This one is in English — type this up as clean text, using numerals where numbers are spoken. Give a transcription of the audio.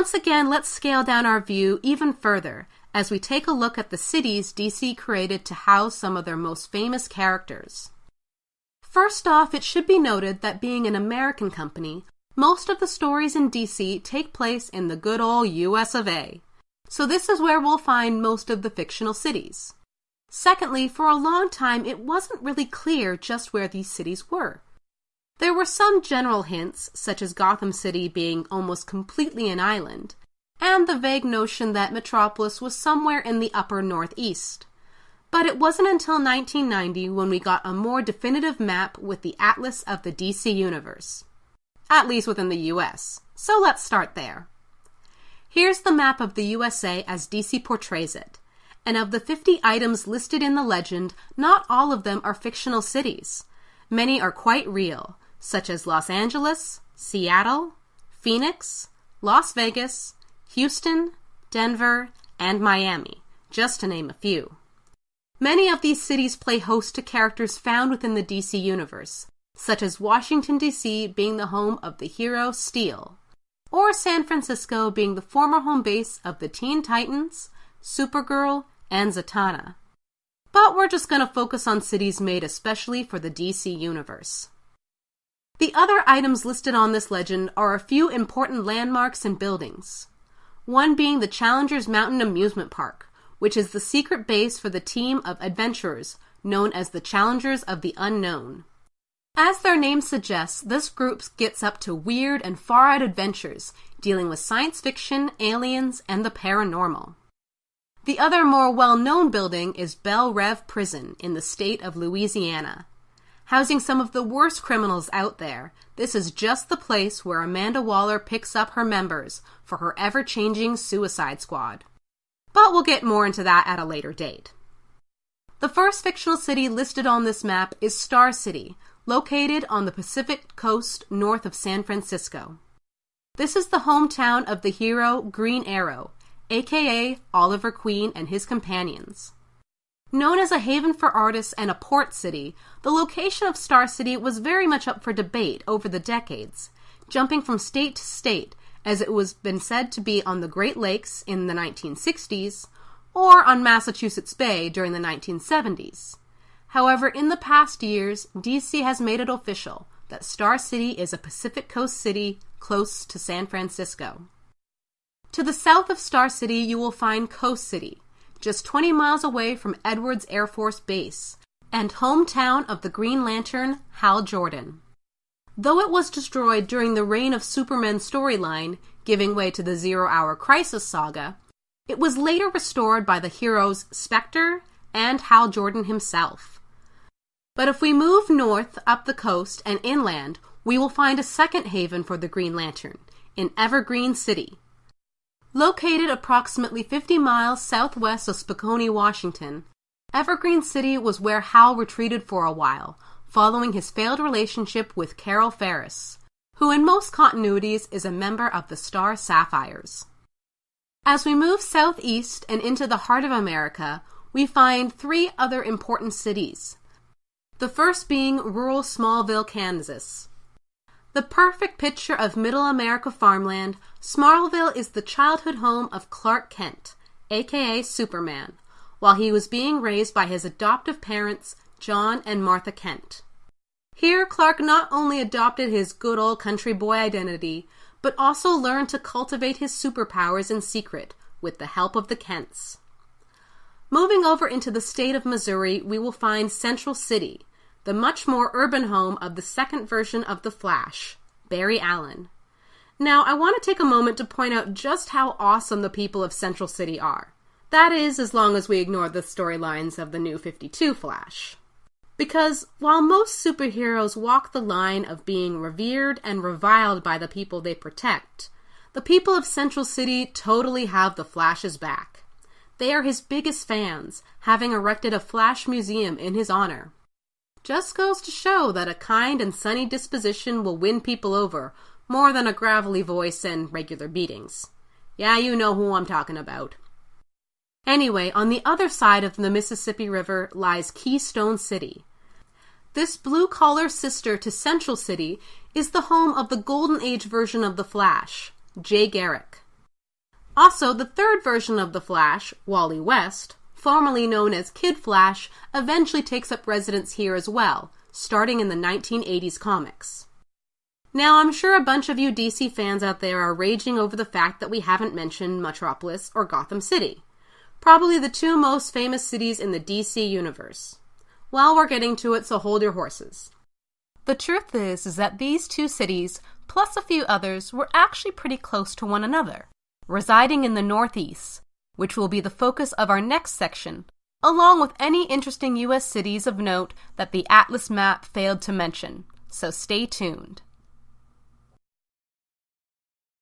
once again, let's scale down our view even further as we take a look at the cities DC created to house some of their most famous characters. First off, it should be noted that being an American company, most of the stories in DC take place in the good old US of A. So this is where we'll find most of the fictional cities. Secondly, for a long time it wasn't really clear just where these cities were. There were some general hints, such as Gotham City being almost completely an island, and the vague notion that Metropolis was somewhere in the upper northeast. But it wasn't until 1990 when we got a more definitive map with the Atlas of the DC Universe. At least within the US. So let's start there. Here's the map of the USA as DC portrays it. And of the 50 items listed in the legend, not all of them are fictional cities. Many are quite real, such as Los Angeles, Seattle, Phoenix, Las Vegas, Houston, Denver, and Miami, just to name a few. Many of these cities play host to characters found within the DC universe, such as Washington, D.C. being the home of the hero Steel, or San Francisco being the former home base of the Teen Titans, Supergirl, and Zatanna. But we're just going to focus on cities made especially for the DC universe. The other items listed on this legend are a few important landmarks and buildings. One being the Challengers Mountain Amusement Park, which is the secret base for the team of adventurers known as the Challengers of the Unknown. As their name suggests, this group gets up to weird and far-out adventures, dealing with science fiction, aliens, and the paranormal. The other more well-known building is Belle Reve Prison in the state of Louisiana. Housing some of the worst criminals out there, this is just the place where Amanda Waller picks up her members for her ever-changing Suicide Squad. But we'll get more into that at a later date. The first fictional city listed on this map is Star City, located on the Pacific coast north of San Francisco. This is the hometown of the hero Green Arrow, aka Oliver Queen and his companions. Known as a haven for artists and a port city, the location of Star City was very much up for debate over the decades, jumping from state to state, as it was been said to be on the Great Lakes in the 1960s, or on Massachusetts Bay during the 1970s. However, in the past years, DC has made it official that Star City is a Pacific Coast city close to San Francisco. To the south of Star City, you will find Coast City, just 20 miles away from Edwards Air Force Base, and hometown of the Green Lantern, Hal Jordan. Though it was destroyed during the Reign of Superman storyline, giving way to the Zero Hour Crisis saga, it was later restored by the heroes Spectre and Hal Jordan himself. But if we move north up the coast and inland, we will find a second haven for the Green Lantern, in Evergreen City. Located approximately 50 miles southwest of Spokane, Washington, Evergreen City was where Hal retreated for a while, following his failed relationship with Carol Ferris, who in most continuities is a member of the Star Sapphires. As we move southeast and into the heart of America, we find three other important cities. The first being rural Smallville, Kansas. The perfect picture of middle America farmland, Smallville is the childhood home of Clark Kent, aka Superman, while he was being raised by his adoptive parents, John and Martha Kent. Here, Clark not only adopted his good old country boy identity, but also learned to cultivate his superpowers in secret with the help of the Kents. Moving over into the state of Missouri, we will find Central City, the much more urban home of the second version of The Flash, Barry Allen. Now, I want to take a moment to point out just how awesome the people of Central City are. That is, as long as we ignore the storylines of the New 52 Flash. Because while most superheroes walk the line of being revered and reviled by the people they protect, the people of Central City totally have the Flash's back. They are his biggest fans, having erected a Flash museum in his honor. Just goes to show that a kind and sunny disposition will win people over more than a gravelly voice and regular beatings. Yeah, you know who I'm talking about. Anyway, on the other side of the Mississippi River lies Keystone City. This blue-collar sister to Central City is the home of the Golden Age version of The Flash, Jay Garrick. Also, the third version of the Flash, Wally West, formerly known as Kid Flash, eventually takes up residence here as well, starting in the 1980s comics. Now, I'm sure a bunch of you DC fans out there are raging over the fact that we haven't mentioned Metropolis or Gotham City, probably the two most famous cities in the DC universe. Well, we're getting to it, so hold your horses. The truth is that these two cities, plus a few others, were actually pretty close to one another, residing in the Northeast, which will be the focus of our next section, along with any interesting U.S. cities of note that the Atlas map failed to mention, so stay tuned.